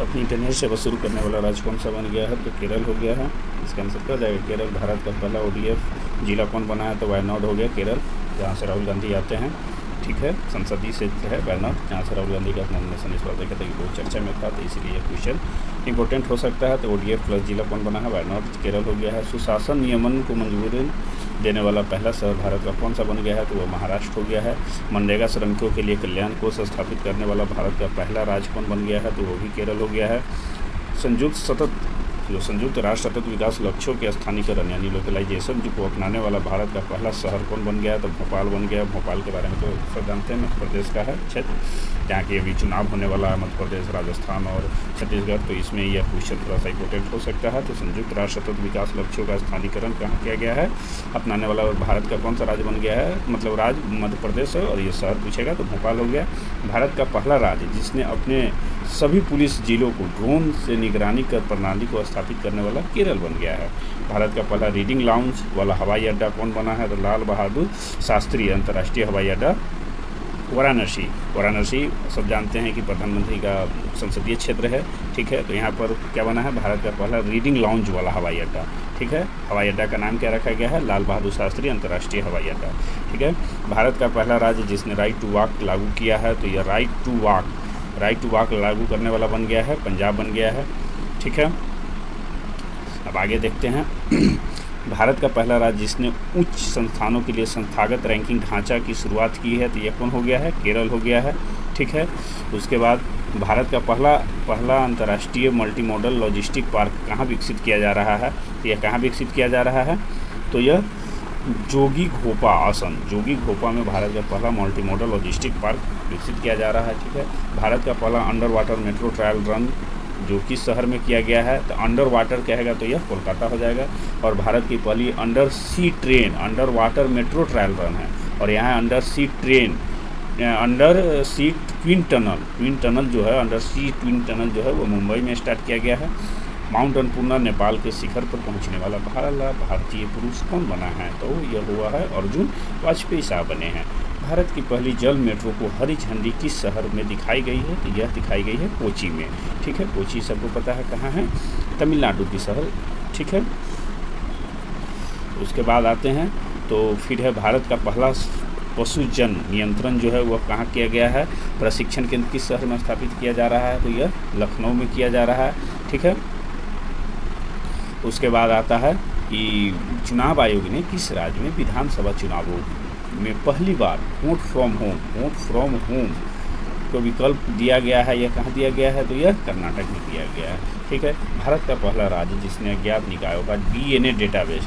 अपनी इंटरनेट सेवा शुरू करने वाला राज्य कौन सा बन गया है? तो केरल हो गया है। इसका आंसर क्या हो जाएगा? केरल। भारत का पहला ODF जिला कौन बना है? तो वायनाड हो गया केरल, जहाँ से राहुल गांधी आते हैं। ठीक है, संसदीय क्षेत्र है वायनाड, जहाँ से राहुल गांधी का नॉमिनेशन इस बार देखा था कि बहुत चर्चा में था, तो इसीलिए क्वेश्चन इंपॉर्टेंट हो सकता है। तो ODF प्लस जिला कौन बना है? वायनाड, केरल हो गया है। सुशासन नियमन को मंजूरी देने वाला पहला शहर भारत का कौन सा बन गया है? तो वह महाराष्ट्र हो गया है। मनरेगा श्रमिकों के लिए कल्याण कोष स्थापित करने वाला भारत का पहला राज्य कौन बन गया है? तो वो भी केरल हो गया है। संयुक्त राष्ट्र सतत विकास लक्ष्यों के स्थानीयकरण यानी लोकलाइजेशन को अपनाने वाला भारत का पहला शहर कौन बन गया है? तो भोपाल बन गया। भोपाल के बारे में तो सब जानते हैं, मध्य प्रदेश का है क्षेत्र, जहाँ की अभी चुनाव होने वाला है, मध्य प्रदेश, राजस्थान और छत्तीसगढ़, तो इसमें यह क्वेश्चन थोड़ा सा इंपोर्टेंट हो सकता है। तो संयुक्त राष्ट्र सतत विकास लक्ष्यों का स्थानीयकरण कहाँ किया गया है? अपनाने वाला भारत का कौन सा राज्य बन गया है? मतलब राज्य मध्य प्रदेश है, और ये शहर पूछेगा तो भोपाल हो गया। भारत का पहला राज्य जिसने अपने सभी पुलिस जिलों को ड्रोन से निगरानी कर प्रणाली को स्थापित करने वाला केरल बन गया है। भारत का पहला रीडिंग लाउंज वाला हवाई अड्डा कौन बना है? तो लाल बहादुर शास्त्री अंतर्राष्ट्रीय हवाई अड्डा, वाराणसी। वाराणसी सब जानते हैं कि प्रधानमंत्री का संसदीय क्षेत्र है। ठीक है, तो यहाँ पर क्या बना है? भारत का पहला रीडिंग लाउंज वाला हवाई अड्डा। ठीक है, हवाई अड्डा का नाम क्या रखा गया है? लाल बहादुर शास्त्री अंतर्राष्ट्रीय हवाई अड्डा। ठीक है, भारत का पहला राज्य जिसने राइट टू वॉक लागू किया है, तो यह राइट टू वॉक लागू करने वाला बन गया है, पंजाब बन गया है। ठीक है, अब आगे देखते हैं। भारत का पहला राज्य जिसने उच्च संस्थानों के लिए संस्थागत रैंकिंग ढांचा की शुरुआत की है, तो यह कौन हो गया है? केरल हो गया है। ठीक है, उसके बाद भारत का पहला अंतर्राष्ट्रीय मल्टी मॉडल लॉजिस्टिक पार्क कहाँ विकसित किया जा रहा है? तो यह कहाँ विकसित किया जा रहा है? तो यह जोगी घोपा में भारत का पहला मल्टी मॉडल लॉजिस्टिक पार्क विकसित किया जा रहा है। ठीक है, भारत का पहला under water metro trial run जो किस शहर में किया गया है? तो अंडर वाटर कहेगा तो यह कोलकाता हो जाएगा। और भारत की पहली under sea train under water metro trial run है, और यहाँ अंडर सी ट्विन टनल जो है, अंडर सी ट्विन टनल जो है वो मुंबई में स्टार्ट किया गया है। माउंट अन्नपूर्णा नेपाल के शिखर पर पहुंचने वाला पहला भारतीय पुरुष कौन बना है? तो यह हुआ है अर्जुन वाजपेयी साहब बने हैं। भारत की पहली जल मेट्रो को हरी झंडी किस शहर में दिखाई गई है? तो यह दिखाई गई है कोची में। ठीक है, कोची सबको पता है कहाँ है? तमिलनाडु की शहर। ठीक है, उसके बाद आते हैं तो फिर है भारत का पहला पशुजन नियंत्रण जो है वह कहाँ किया गया है? प्रशिक्षण केंद्र किस शहर में स्थापित किया जा रहा है? तो यह लखनऊ में किया जा रहा है। ठीक है, उसके बाद आता है कि चुनाव आयोग ने किस राज्य में विधानसभा चुनावों में पहली बार वोट फ्रॉम होम को विकल्प दिया गया है? यह कहाँ दिया गया है? तो यह कर्नाटक में दिया गया है। ठीक है, भारत का पहला राज्य जिसने अज्ञात निकायों का डीएनए डेटाबेस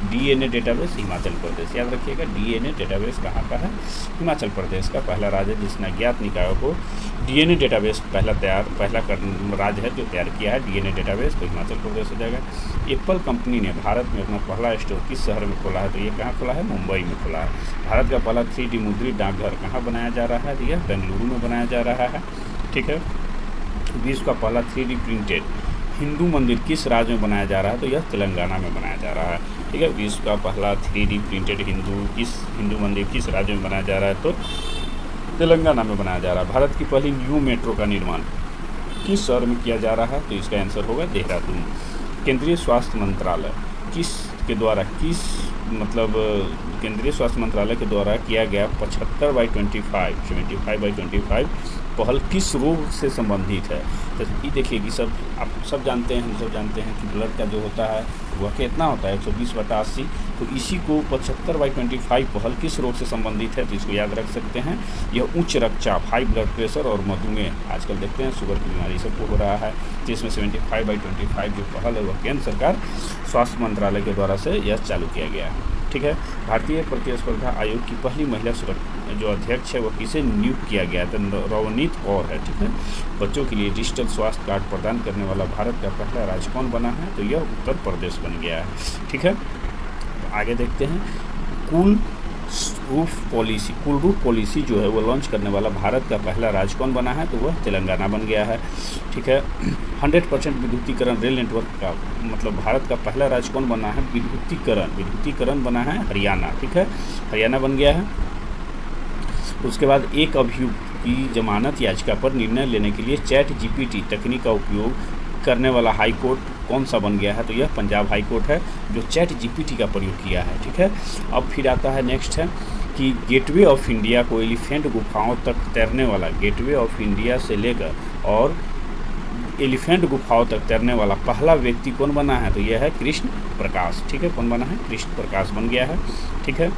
हिमाचल प्रदेश, याद रखिएगा डीएनए डेटाबेस कहाँ का है? हिमाचल प्रदेश का पहला राज्य जिसने अज्ञात निकायों को डीएनए डेटाबेस पहला राज्य है जो तैयार किया है डीएनए डेटाबेस, तो हिमाचल प्रदेश हो जाएगा। एप्पल कंपनी ने भारत में अपना पहला स्टोर किस शहर में खोला है? तो ये कहाँ खोला है? मुंबई में खोला है। भारत का पहला 3D मुद्रित डाकघर कहाँ बनाया जा रहा है? तो यह बेंगलुरु में बनाया जा रहा है। ठीक है, विश्व का पहला 3D प्रिंटेड हिंदू मंदिर किस राज्य में बनाया जा रहा है? तो यह तेलंगाना में बनाया जा रहा है। ठीक है, विश्व का पहला 3D प्रिंटेड हिंदू मंदिर किस राज्य में बनाया जा रहा है? तो तेलंगाना में बनाया जा रहा है। भारत की पहली न्यू मेट्रो का निर्माण किस शहर में किया जा रहा है? तो इसका आंसर होगा देहरादून। केंद्रीय स्वास्थ्य मंत्रालय केंद्रीय स्वास्थ्य मंत्रालय के द्वारा किया गया 75/25 पहल किस रोग से संबंधित है? तो ये देखिए कि आप सब जानते हैं, हम सब जानते हैं कि ब्लड का जो होता है वह कितना होता है 120/80, तो इसी को 75/25 पहल किस रोग से संबंधित है? तो इसको याद रख सकते हैं, यह उच्च रक्तचाप, हाई ब्लड प्रेशर और मधुमेह, आजकल देखते हैं शुगर की बीमारी सबको हो रहा है, जिसमें 75/25 जो पहल है वह केंद्र सरकार स्वास्थ्य मंत्रालय के द्वारा से यह चालू किया गया है। ठीक है, भारतीय प्रतिस्पर्धा आयोग की पहली महिला जो अध्यक्ष है वह किसे नियुक्त किया गया? तो रवनीत कौर है। ठीक है, बच्चों के लिए डिजिटल स्वास्थ्य कार्ड प्रदान करने वाला भारत का पहला राज्य कौन बना है? तो यह उत्तर प्रदेश बन गया है। ठीक है, तो आगे देखते हैं। कुल रूफ पॉलिसी जो है वो लॉन्च करने वाला भारत का पहला राज्य कौन बना है? तो वह तेलंगाना बन गया है। ठीक है, 100% विद्युतीकरण रेल नेटवर्क का मतलब भारत का पहला राज्य कौन बना है? विद्युतीकरण बना है हरियाणा। ठीक है, हरियाणा बन गया है। उसके बाद एक अभियुक्त की जमानत याचिका पर निर्णय लेने के लिए चैट GPT तकनीक का उपयोग करने वाला हाई कोर्ट कौन सा बन गया है, तो यह पंजाब हाई कोर्ट है जो चैट जीपीटी का प्रयोग किया है। ठीक है, अब फिर आता है नेक्स्ट है कि गेटवे ऑफ इंडिया को एलिफेंट गुफाओं तक तैरने वाला, गेटवे ऑफ इंडिया से लेकर और एलिफेंट गुफाओं तक तैरने वाला पहला व्यक्ति कौन बना है, तो यह है कृष्ण प्रकाश। ठीक है, कौन बना है, कृष्ण प्रकाश बन गया है। ठीक है,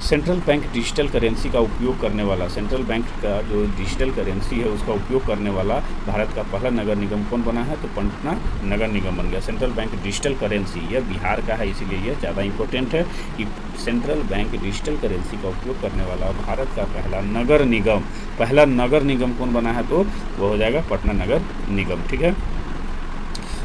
सेंट्रल बैंक डिजिटल करेंसी का उपयोग करने वाला, सेंट्रल बैंक का जो डिजिटल करेंसी है उसका उपयोग करने वाला भारत का पहला नगर निगम कौन बना है, तो पटना नगर निगम बन गया। सेंट्रल बैंक डिजिटल करेंसी यह बिहार का है, इसीलिए यह ज़्यादा इंपॉर्टेंट है कि सेंट्रल बैंक डिजिटल करेंसी का उपयोग करने वाला भारत का पहला नगर निगम कौन बना है, तो वो हो जाएगा पटना नगर निगम। ठीक है,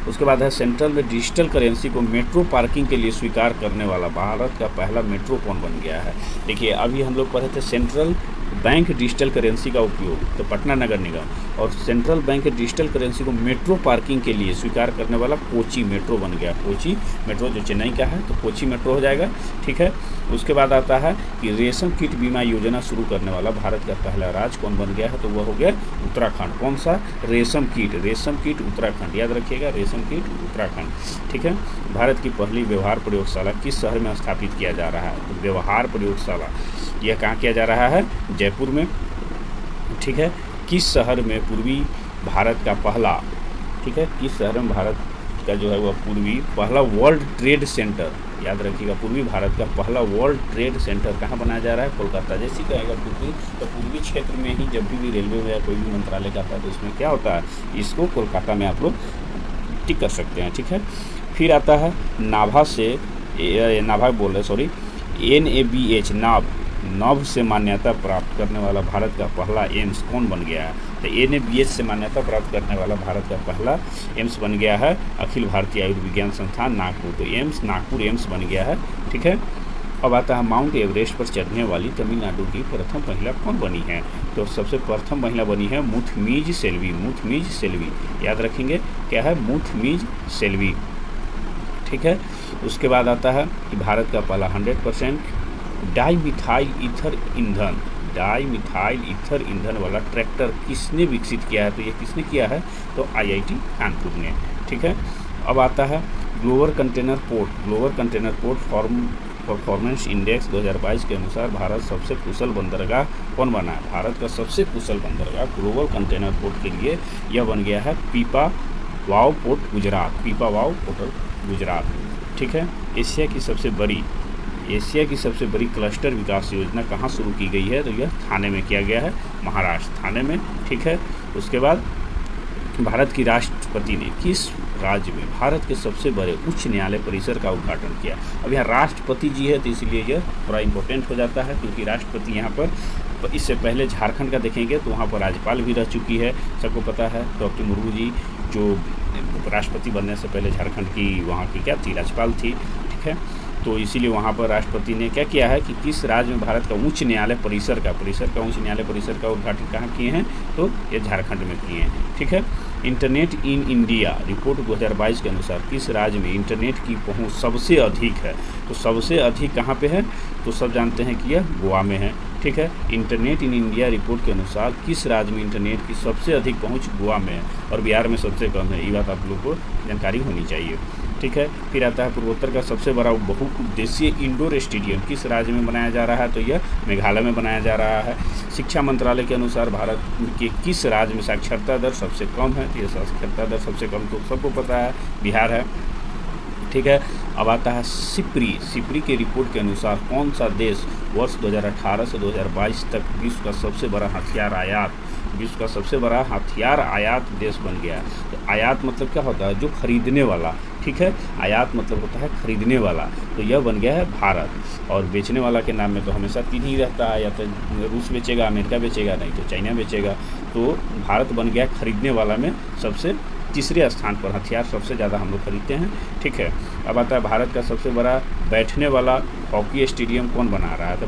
उसके बाद है सेंट्रल में डिजिटल करेंसी को मेट्रो पार्किंग के लिए स्वीकार करने वाला भारत का पहला मेट्रो कौन बन गया है। देखिए, अभी हम लोग पढ़े थे सेंट्रल बैंक डिजिटल करेंसी का उपयोग, तो पटना नगर निगम, और सेंट्रल बैंक डिजिटल करेंसी को मेट्रो पार्किंग के लिए स्वीकार करने वाला कोची मेट्रो बन गया। कोची मेट्रो जो चेन्नई का है, तो कोची मेट्रो हो जाएगा। ठीक है, उसके बाद आता है कि रेशम कीट बीमा योजना शुरू करने वाला भारत का पहला राज्य कौन बन गया है, तो वह हो गया उत्तराखंड। कौन सा, रेशम कीट उत्तराखंड, याद रखिएगा, रेशम कीट उत्तराखंड। ठीक है, भारत की पहली व्यवहार प्रयोगशाला किस शहर में स्थापित किया जा रहा है, तो व्यवहार प्रयोगशाला यह कहाँ किया जा रहा है, जयपुर में। ठीक है, किस शहर में पूर्वी भारत का पहला, ठीक है, किस शहर में भारत का जो है वह पहला वर्ल्ड ट्रेड सेंटर, याद रखिएगा, पूर्वी भारत का पहला वर्ल्ड ट्रेड सेंटर कहाँ बनाया जा रहा है, कोलकाता। जैसे ही कहेगा पूर्वी, तो पूर्वी क्षेत्र में ही जब भी रेलवे में या कोई भी मंत्रालय का आता है तो इसमें क्या होता है, इसको कोलकाता में आप लोग टिक कर सकते हैं। ठीक है, फिर आता है NABH नाभ से मान्यता प्राप्त करने वाला भारत का पहला एम्स कौन बन गया है, तो NABH से मान्यता प्राप्त करने वाला भारत का पहला एम्स बन गया है अखिल भारतीय आयुर्विज्ञान संस्थान नागपुर, तो नागपुर एम्स बन गया है। ठीक है, अब आता है माउंट एवरेस्ट पर चढ़ने वाली तमिलनाडु की प्रथम महिला कौन बनी है, तो सबसे प्रथम महिला बनी है मुथमिज सेल्वी, याद रखेंगे क्या है, मुथमिज सेल्वी। ठीक है, उसके बाद आता है कि भारत का पहला 100% डाईमिथाइल ईथर ईंधन वाला ट्रैक्टर किसने विकसित किया है, तो ये किसने किया है, तो IIT कानपुर ने। ठीक है, अब आता है global container port performance index 2022 के अनुसार भारत सबसे कुशल बंदरगाह कौन बना है, भारत का सबसे कुशल बंदरगाह ग्लोबल कंटेनर पोर्ट के लिए यह बन गया है पीपावाव पोर्ट गुजरात। ठीक है, एशिया की सबसे बड़ी क्लस्टर विकास योजना कहाँ शुरू की गई है, तो यह थाने में किया गया है, महाराष्ट्र, थाने में। ठीक है, उसके बाद भारत की राष्ट्रपति ने किस राज्य में भारत के सबसे बड़े उच्च न्यायालय परिसर का उद्घाटन किया। अब यहाँ राष्ट्रपति जी है तो इसलिए यह थोड़ा इम्पोर्टेंट हो जाता है, क्योंकि राष्ट्रपति यहाँ पर इससे पहले झारखंड का देखेंगे तो वहाँ पर राज्यपाल भी रह चुकी है, सबको पता है। द्रौपदी मुर्मू जी जो राष्ट्रपति बनने से पहले झारखंड की वहाँ की क्या थी, राज्यपाल थी। ठीक है, तो इसीलिए वहाँ पर राष्ट्रपति ने क्या किया है कि किस राज्य में भारत का उच्च न्यायालय परिसर का उद्घाटन कहाँ किए हैं, तो ये झारखंड में किए हैं। ठीक है, इंटरनेट इन इंडिया रिपोर्ट 2022 के अनुसार किस राज्य में इंटरनेट की पहुंच सबसे अधिक है, तो सबसे अधिक कहाँ पे है, तो सब जानते हैं कि यह गोवा में है। ठीक है, इंटरनेट इन इंडिया रिपोर्ट के अनुसार किस राज्य में इंटरनेट की सबसे अधिक पहुंच गोवा में है और बिहार में सबसे कम है, ये बात आप लोगों को जानकारी होनी चाहिए। ठीक है, फिर आता है पूर्वोत्तर का सबसे बड़ा बहुउद्देशीय इंडोर स्टेडियम किस राज्य में बनाया जा रहा है, तो यह मेघालय में बनाया जा रहा है। शिक्षा मंत्रालय के अनुसार भारत के किस राज्य में साक्षरता दर सबसे कम है, तो यह साक्षरता दर सबसे कम तो सबको पता है, बिहार है। ठीक है, अब आता है सिप्री के रिपोर्ट के अनुसार कौन सा देश वर्ष 2018 से 2022 तक विश्व का सबसे बड़ा हथियार आयात देश बन गया। तो आयात मतलब क्या होता है, जो खरीदने वाला। ठीक है, आयात मतलब होता है खरीदने वाला, तो यह बन गया है भारत। और बेचने वाला के नाम में तो हमेशा 3 ही रहता है, या तो रूस बेचेगा, अमेरिका बेचेगा, नहीं तो चाइना बेचेगा। तो भारत बन गया खरीदने वाला में सबसे तीसरे स्थान पर, हथियार सबसे ज़्यादा हम लोग खरीदते हैं। ठीक है, अब आता है भारत का सबसे बड़ा बैठने वाला हॉकी स्टेडियम कौन बना रहा है, तो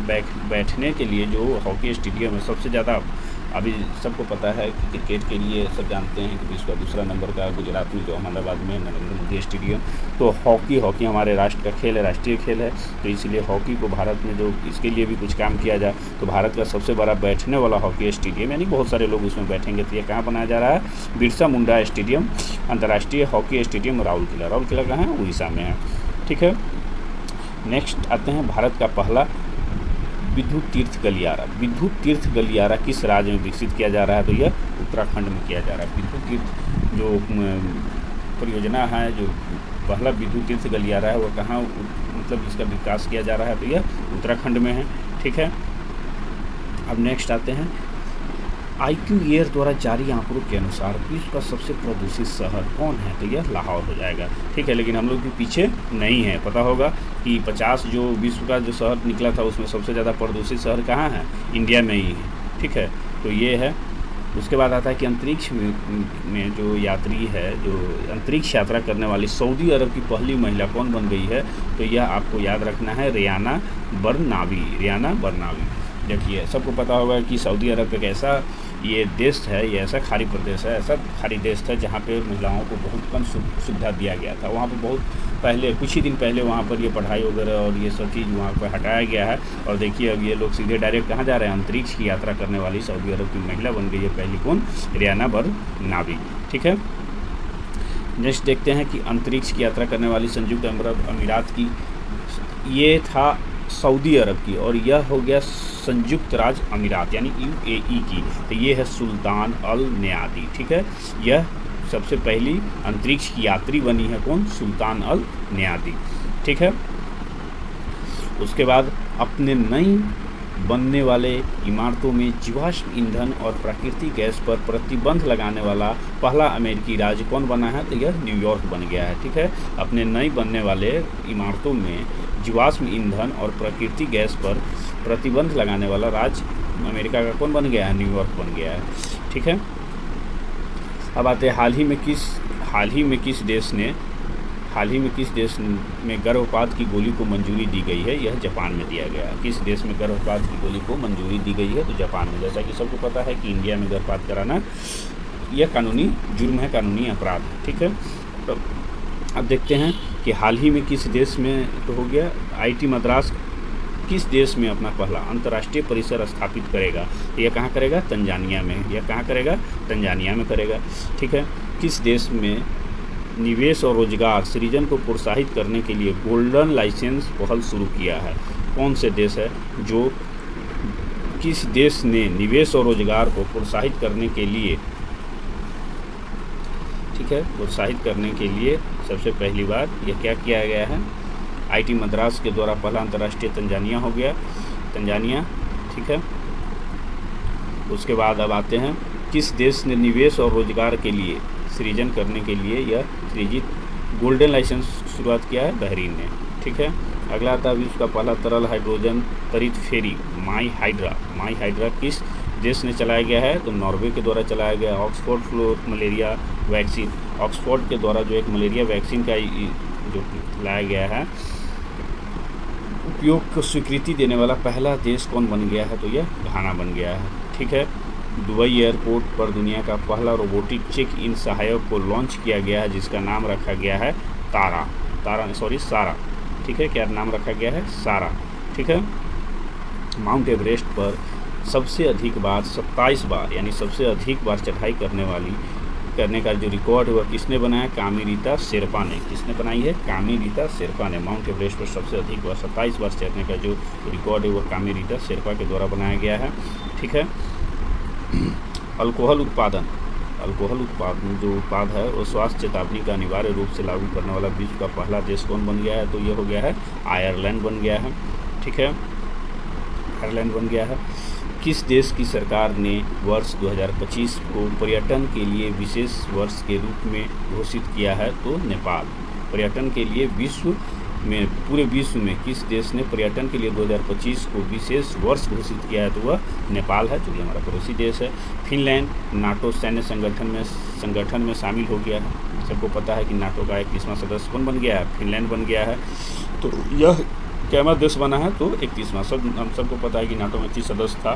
बैठने के लिए जो हॉकी स्टेडियम है सबसे ज़्यादा अभी सबको पता है कि क्रिकेट के लिए सब जानते हैं कि विश्व का दूसरा नंबर का गुजरात में जो अहमदाबाद में नरेंद्र मोदी स्टेडियम। तो हॉकी हमारे राष्ट्र का खेल है, राष्ट्रीय खेल है, तो इसलिए हॉकी को भारत में जो इसके लिए भी कुछ काम किया जाए तो भारत का सबसे बड़ा बैठने वाला हॉकी स्टेडियम, यानी बहुत सारे लोग उसमें बैठेंगे, तो ये कहाँ बनाया जा रहा है? बिरसा मुंडा स्टेडियम, अंतर्राष्ट्रीय हॉकी स्टेडियम राउरकेला कहाँ है? उड़ीसा में है। ठीक है, नेक्स्ट आते हैं भारत का पहला विद्युत तीर्थ गलियारा। विद्युत तीर्थ गलियारा किस राज्य में विकसित किया जा रहा है? तो यह उत्तराखंड में किया जा रहा है। विद्युत तीर्थ जो परियोजना है, जो पहला विद्युत तीर्थ गलियारा है, वो कहाँ मतलब इसका विकास किया जा रहा है? तो यह उत्तराखंड में है। ठीक है, अब नेक्स्ट आते हैं IQ एयर द्वारा जारी आंकड़ों के अनुसार विश्व का सबसे प्रदूषित शहर कौन है? तो यह लाहौर हो जाएगा। ठीक है, लेकिन हम लोग भी पीछे नहीं है। पता होगा कि 50 जो विश्व का जो शहर निकला था उसमें सबसे ज़्यादा प्रदूषित शहर कहाँ है? इंडिया में ही है। ठीक है, तो ये है। उसके बाद आता है कि अंतरिक्ष में जो यात्री है, जो अंतरिक्ष यात्रा करने वाली सऊदी अरब की पहली महिला कौन बन गई है? तो यह आपको याद रखना है, रियाना बरनावी। देखिए, सबको पता होगा कि सऊदी अरब एक ऐसा ये देश है, ये ऐसा खाड़ी प्रदेश है, ऐसा खाड़ी देश था जहाँ पे महिलाओं को बहुत कम सुविधा दिया गया था। वहाँ पे बहुत पहले, कुछ ही दिन पहले वहाँ पर ये पढ़ाई वगैरह और ये सब चीज़ वहाँ पर हटाया गया है। और देखिए अब ये लोग सीधे डायरेक्ट कहाँ जा रहे हैं? अंतरिक्ष की यात्रा करने वाली सऊदी अरब की महिला बन गई है पहली। कौन? रियाना बरनावी। ठीक है, नेक्स्ट देखते हैं कि अंतरिक्ष की यात्रा करने वाली संयुक्त अरब अमीरात की, ये था सऊदी अरब की, और यह हो गया संयुक्त राज्य अमीरात यानी UAE की। तो ये है सुल्तान अल नयादी। ठीक है, यह सबसे पहली अंतरिक्ष की यात्री बनी है। कौन? सुल्तान अल नयादी। ठीक है, उसके बाद अपने नई बनने वाले इमारतों में जीवाश्म ईंधन और प्राकृतिक गैस पर प्रतिबंध लगाने वाला पहला अमेरिकी राज्य कौन बना है? तो यह न्यूयॉर्क बन गया है। ठीक है, अपने नई बनने वाले इमारतों में जीवाश्म ईंधन और प्राकृतिक गैस पर प्रतिबंध लगाने वाला राज्य अमेरिका का कौन बन गया है? न्यूयॉर्क बन गया है। ठीक है, अब आते हैं हाल ही में किस देश में गर्भपात की गोली को मंजूरी दी गई है? यह जापान में दिया गया है। किस देश में गर्भपात की गोली को मंजूरी दी गई है? तो जापान में। जैसा कि सबको पता है कि इंडिया में गर्भपात कराना यह कानूनी जुर्म है, कानूनी अपराध है। ठीक है, तो अब देखते हैं कि हाल ही में किस देश में तो हो गया, IIT मद्रास किस देश में अपना पहला अंतर्राष्ट्रीय परिसर स्थापित करेगा? यह कहाँ करेगा? तंजानिया में। यह कहाँ करेगा? तंजानिया में करेगा। ठीक है, किस देश में निवेश और रोजगार सृजन को प्रोत्साहित करने के लिए गोल्डन लाइसेंस पहल शुरू किया है? कौन से देश है जो, किस देश ने निवेश और रोजगार को प्रोत्साहित करने के लिए, ठीक है, प्रोत्साहित करने के लिए सबसे पहली बार यह क्या किया गया है? IIT मद्रास के द्वारा पहला अंतर्राष्ट्रीय तंजानिया हो गया, तंजानिया। ठीक है, उसके बाद अब आते हैं किस देश ने निवेश और रोजगार के लिए सृजन करने के लिए यह सृजित गोल्डन लाइसेंस शुरुआत किया है? बहरीन ने। ठीक है, अगला आता है विश्व का पहला तरल हाइड्रोजन त्वरित फेरी माई हाइड्रा किस देश ने चलाया गया है? तो नॉर्वे के द्वारा चलाया गया। Oxford flow malaria vaccine, Oxford के द्वारा जो एक मलेरिया वैक्सीन का जो लाया गया है, उपयोग को स्वीकृति देने वाला पहला देश कौन बन गया है? तो यह घाना बन गया है। ठीक है, दुबई एयरपोर्ट पर दुनिया का पहला रोबोटिक चेक इन सहायक को लॉन्च किया गया है, जिसका नाम रखा गया है सारा। ठीक है, क्या नाम रखा गया है? सारा। ठीक है, माउंट एवरेस्ट पर सबसे अधिक बार 27 बार यानी सबसे अधिक बार चढ़ाई करने का जो रिकॉर्ड हुआ किसने बनाया? कामिरीता शेरपा ने। किसने बनाई है? कामिरीता शेरपा ने। माउंट एवरेस्ट पर सबसे अधिक बार 27 बार चढ़ने का जो रिकॉर्ड है वह कामिरीता शेरपा के द्वारा बनाया गया है। ठीक है, अल्कोहल उत्पादन जो उत्पाद है वो स्वास्थ्य चेतावनी का अनिवार्य रूप से लागू करने वाला विश्व का पहला देश कौन बन गया है? तो ये हो गया है आयरलैंड बन गया है। ठीक है, आयरलैंड बन गया है। किस देश की सरकार ने वर्ष 2025 को पर्यटन के लिए विशेष वर्ष के रूप में घोषित किया है? तो नेपाल। पर्यटन के लिए पूरे विश्व में किस देश ने पर्यटन के लिए 2025 को विशेष वर्ष घोषित किया है? तो वह नेपाल है, जो कि हमारा पड़ोसी देश है। फिनलैंड नाटो सैन्य संगठन में शामिल हो गया है। सबको पता है कि नाटो का 31वां सदस्य कौन बन गया है? फिनलैंड बन गया है। तो यह कैवा देश बना है? तो 31वां। हम सबको पता है कि नाटो में 30 सदस्य था,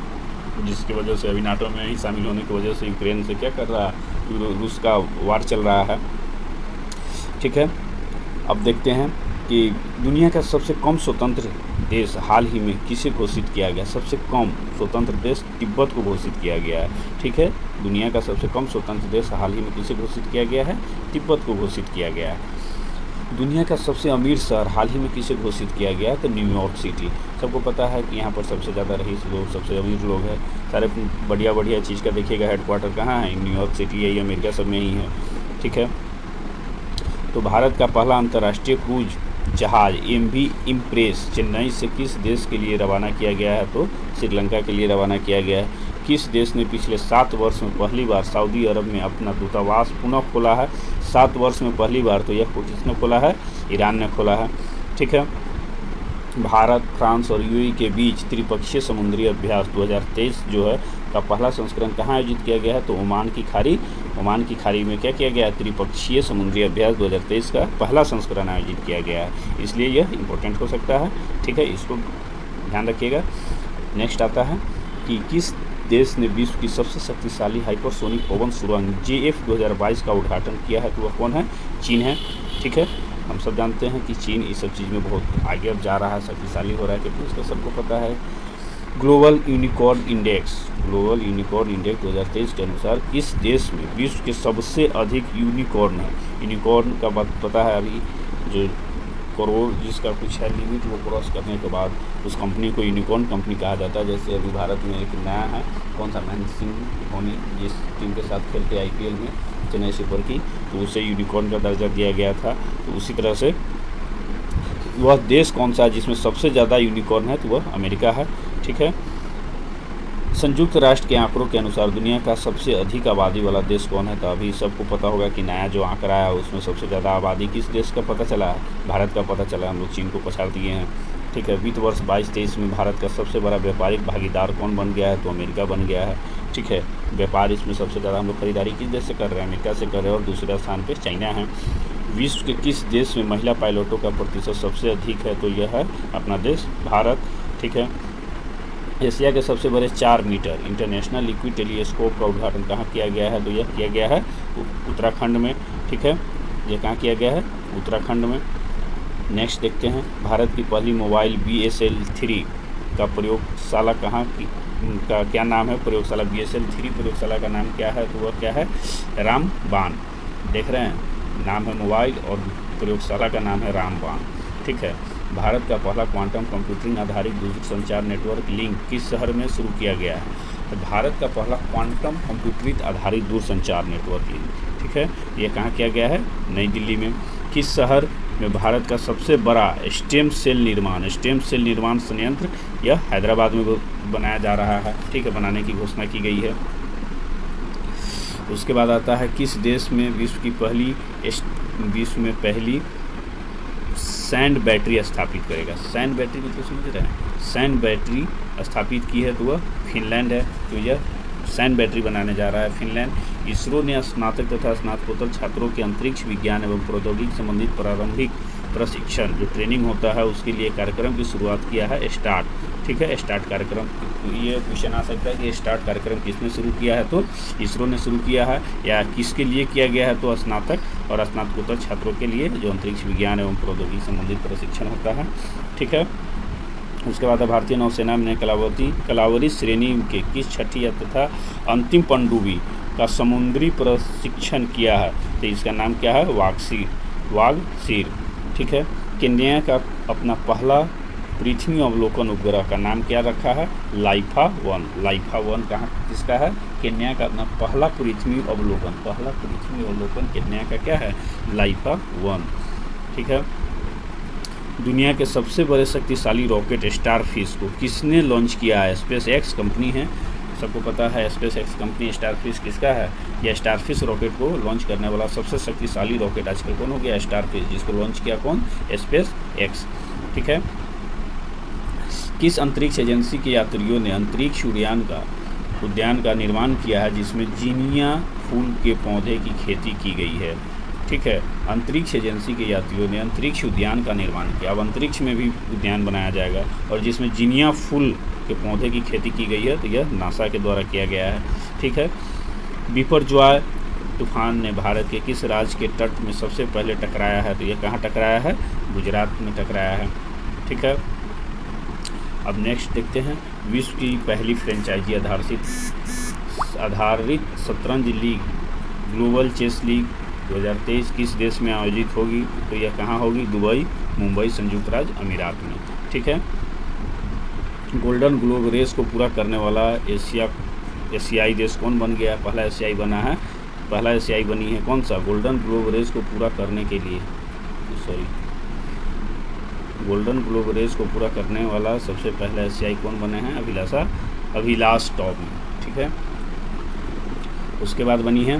जिसकी वजह से अभी नाटो में ही शामिल होने की वजह से यूक्रेन से क्या कर रहा है, रूस का वार चल रहा है। ठीक है, अब देखते हैं कि दुनिया का सबसे कम स्वतंत्र देश हाल ही में किसे घोषित किया गया। सबसे कम स्वतंत्र देश तिब्बत को घोषित किया गया है। ठीक है, दुनिया का सबसे कम स्वतंत्र देश हाल ही में किसे घोषित किया गया है, तिब्बत को घोषित किया गया है। दुनिया का सबसे अमीर शहर हाल ही में किसे घोषित किया गया है, तो न्यूयॉर्क सिटी। सबको पता है कि यहाँ पर सबसे ज़्यादा रईस लोग, सबसे अमीर लोग हैं। सारे बढ़िया बढ़िया चीज़ का देखिएगा हेडक्वार्टर कहाँ है, न्यूयॉर्क सिटी, यही अमेरिका सब में ही है। ठीक है, तो भारत का पहला अंतर्राष्ट्रीय क्रूज जहाज MV इम्प्रेस चेन्नई से किस देश के लिए रवाना किया गया है, तो श्रीलंका के लिए रवाना किया गया है। किस देश ने पिछले 7 वर्ष में पहली बार सऊदी अरब में अपना दूतावास पुनः खोला है। 7 वर्ष में पहली बार तो यह किसने खोला है, ईरान ने खोला है। ठीक है, भारत, फ्रांस और UAE के बीच त्रिपक्षीय समुद्री अभ्यास 2023 जो है का पहला संस्करण कहाँ आयोजित किया गया है, तो ओमान की खाड़ी में क्या किया गया है, त्रिपक्षीय समुद्री अभ्यास 2023 का पहला संस्करण आयोजित किया गया है, इसलिए यह इम्पोर्टेंट हो सकता है। ठीक है, इसको ध्यान रखिएगा। नेक्स्ट आता है कि किस देश ने विश्व की सबसे शक्तिशाली हाइपरसोनिक पवन सुरंग JF 2022 का उद्घाटन किया है, तो वह कौन है, चीन है। ठीक है, हम सब जानते हैं कि चीन इस सब चीज़ में बहुत आगे अब जा रहा है, शक्तिशाली हो रहा है, क्योंकि उसका सबको पता है। ग्लोबल यूनिकॉर्न इंडेक्स 2023 के अनुसार किस देश में विश्व के सबसे अधिक यूनिकॉर्न है। यूनिकॉर्न का बात पता है, अभी जो करोड़ जिसका कुछ है लिमिट, वो क्रॉस करने के बाद उस कंपनी को यूनिकॉर्न कंपनी कहा जाता है। जैसे अभी भारत में एक नया है, कौन सा, महेंद्र सिंह धोनी, जिस टीम के साथ खेलते IPL में चेन्नई सुपर की, तो उसे यूनिकॉर्न का दर्जा दिया गया था। तो उसी तरह से वह देश कौन सा है जिसमें सबसे ज़्यादा यूनिकॉर्न है, तो वह अमेरिका है। ठीक है, संयुक्त राष्ट्र के आंकड़ों के अनुसार दुनिया का सबसे अधिक आबादी वाला देश कौन है, तो अभी सबको पता होगा कि नया जो आंकड़ा है उसमें सबसे ज़्यादा आबादी किस देश का पता चला है, भारत का पता चला। हम लोग चीन को पछाड़ दिए हैं। ठीक है, वित्त वर्ष 22-23 में भारत का सबसे बड़ा व्यापारिक भागीदार कौन बन गया है, तो अमेरिका बन गया है। ठीक है, व्यापार इसमें सबसे ज़्यादा हम लोग खरीदारी किस देश से कर रहे हैं, अमेरिका से कर रहे हैं, और दूसरे स्थान पर चाइना है। विश्व के किस देश में महिला पायलटों का प्रतिशत सबसे अधिक है, तो यह है अपना देश भारत। ठीक है, एशिया के सबसे बड़े 4 मीटर इंटरनेशनल लिक्विड टेलीस्कोप का उद्घाटन कहाँ किया गया है, तो यह किया गया है उत्तराखंड में। ठीक है, यह कहाँ किया गया है, उत्तराखंड में। नेक्स्ट देखते हैं, भारत की पहली मोबाइल BSL-3 का प्रयोगशाला कहाँ की का क्या नाम है, प्रयोगशाला BSL-3 प्रयोगशाला का नाम क्या है, तो वह क्या है, रामबान। देख रहे हैं, नाम है मोबाइल और प्रयोगशाला का नाम है रामबान। ठीक है, भारत का पहला क्वांटम कंप्यूटिंग आधारित दूरसंचार नेटवर्क लिंक किस शहर में शुरू किया गया है, तो भारत का पहला क्वांटम कंप्यूटरित आधारित दूरसंचार नेटवर्क लिंक। ठीक है, यह कहाँ किया गया है, नई दिल्ली में। किस शहर में भारत का सबसे बड़ा स्टेम सेल निर्माण संयंत्र, यह हैदराबाद में बनाया जा रहा है। ठीक है, बनाने की घोषणा की गई है। उसके बाद आता है किस देश में विश्व में पहली सैंड बैटरी स्थापित करेगा। सैंड बैटरी मतलब समझ रहे हैं, सैंड बैटरी स्थापित की है, तो वह फिनलैंड है। तो यह सैंड बैटरी बनाने जा रहा है फिनलैंड। इसरो ने स्नातक तथा स्नातकोत्तर छात्रों के अंतरिक्ष विज्ञान एवं प्रौद्योगिकी संबंधित प्रारंभिक प्रशिक्षण जो ट्रेनिंग होता है उसके लिए कार्यक्रम की शुरुआत किया है, स्टार्ट। ठीक है, स्टार्ट कार्यक्रम। ये क्वेश्चन आ सकता है कि स्टार्ट कार्यक्रम किसने शुरू किया है, तो इसरो ने शुरू किया है, या किसके लिए किया गया है, तो स्नातक और स्नातकोत्तर छात्रों के लिए जो अंतरिक्ष विज्ञान एवं प्रौद्योगिकी संबंधित प्रशिक्षण होता है। ठीक है, उसके बाद भारतीय नौसेना ने कलावरी श्रेणी के किस छठी तथा अंतिम पनडुब्बी का समुद्री प्रशिक्षण किया है, तो इसका नाम क्या है, वागसीर। ठीक है, केन्या का अपना पहला पृथ्वी अवलोकन उपग्रह का नाम क्या रखा है, लाइफा 1 कहाँ किसका है, केन्या का अपना पहला पृथ्वी अवलोकन केन्या का क्या है, लाइफा 1। ठीक है, दुनिया के सबसे बड़े शक्तिशाली रॉकेट स्टारफिश को किसने लॉन्च किया है, SpaceX कंपनी है। सबको पता है SpaceX कंपनी, स्टारफिश किसका है, यह स्टारफिश रॉकेट को लॉन्च करने वाला सबसे शक्तिशाली रॉकेट आजकल कौन हो गया, स्टारफिश, जिसको लॉन्च किया कौन, SpaceX। ठीक है, किस अंतरिक्ष एजेंसी के यात्रियों ने अंतरिक्ष उद्यान का निर्माण किया है जिसमें जीनिया फूल के पौधे की खेती की गई है। ठीक है, अंतरिक्ष एजेंसी के यात्रियों ने अंतरिक्ष उद्यान का निर्माण किया। अब अंतरिक्ष में भी उद्यान बनाया जाएगा और जिसमें जीनिया फूल के पौधे की खेती की गई है, तो यह नासा के द्वारा किया गया है। ठीक है। बिपरजॉय तूफान ने भारत के किस राज्य के तट में सबसे पहले टकराया है, तो यह कहाँ टकराया है, गुजरात में टकराया है। ठीक है। अब नेक्स्ट देखते हैं, विश्व की पहली फ्रेंचाइजी आधारित शतरंज लीग ग्लोबल चेस लीग 2023 किस देश में आयोजित होगी, तो यह कहाँ होगी, दुबई, मुंबई, संयुक्त राज्य अमीरात में। ठीक है। गोल्डन ग्लोब रेस को पूरा करने वाला एशियाई देश कौन बन गया, पहला एशियाई बना है, पहला एशियाई बनी है कौन सा, गोल्डन ग्लोब रेस को पूरा करने के लिए, गोल्डन ग्लोब रेस को पूरा करने वाला सबसे पहला एशियाई कौन बने हैं, अभिलाष टॉप में। ठीक है। उसके बाद बनी है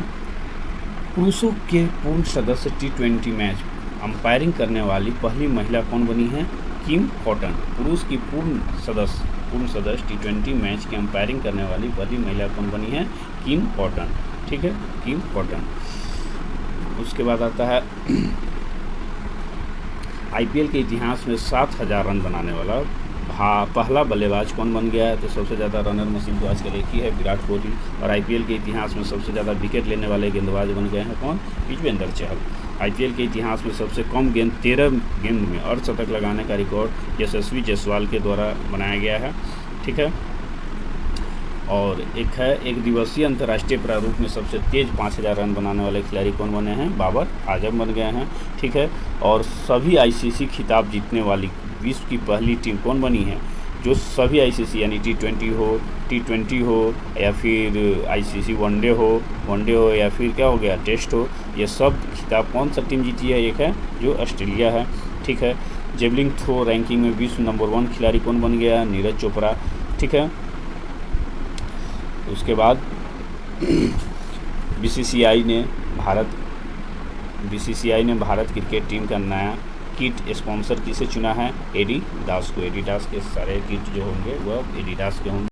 पुरुषों के पूर्ण सदस्य T20 मैच अंपायरिंग करने वाली पहली महिला कौन बनी है, किम कॉटन। पुरुष की पूर्ण सदस्य T20 मैच की अंपायरिंग करने वाली पहली महिला कौन बनी है, किम कॉटन। ठीक है, किम कॉटन। उसके बाद आता है IPL के इतिहास में 7,000 रन बनाने वाला पहला बल्लेबाज कौन बन गया है, तो सबसे ज़्यादा रनर मशीन तो आजकल एक ही है, विराट कोहली। और IPL के इतिहास में सबसे ज़्यादा विकेट लेने वाले गेंदबाज बन गए हैं कौन, युजवेंद्र चहल। IPL के इतिहास में सबसे कम 13 गेंद में अर्धशतक लगाने का रिकॉर्ड यशस्वी जायसवाल के द्वारा बनाया गया है। ठीक है। और एक दिवसीय अंतर्राष्ट्रीय प्रारूप में सबसे तेज़ 5,000 रन बनाने वाले खिलाड़ी कौन बने हैं, बाबर आजम बन गए हैं। ठीक है। और सभी ICC खिताब जीतने वाली विश्व की पहली टीम कौन बनी है, जो सभी ICC यानी T20 हो या फिर ICC वनडे हो या फिर क्या हो गया, टेस्ट हो, ये सब खिताब कौन सा टीम जीती है, एक है जो ऑस्ट्रेलिया है। ठीक है। जेवलिंग थ्रो रैंकिंग में विश्व नंबर 1 खिलाड़ी कौन बन गया, नीरज चोपड़ा। ठीक है। उसके बाद BCCI ने भारत क्रिकेट टीम का नया किट स्पॉन्सर किसे चुना है, एडिडास को। एडिडास के सारे किट जो होंगे वह एडिडास के होंगे।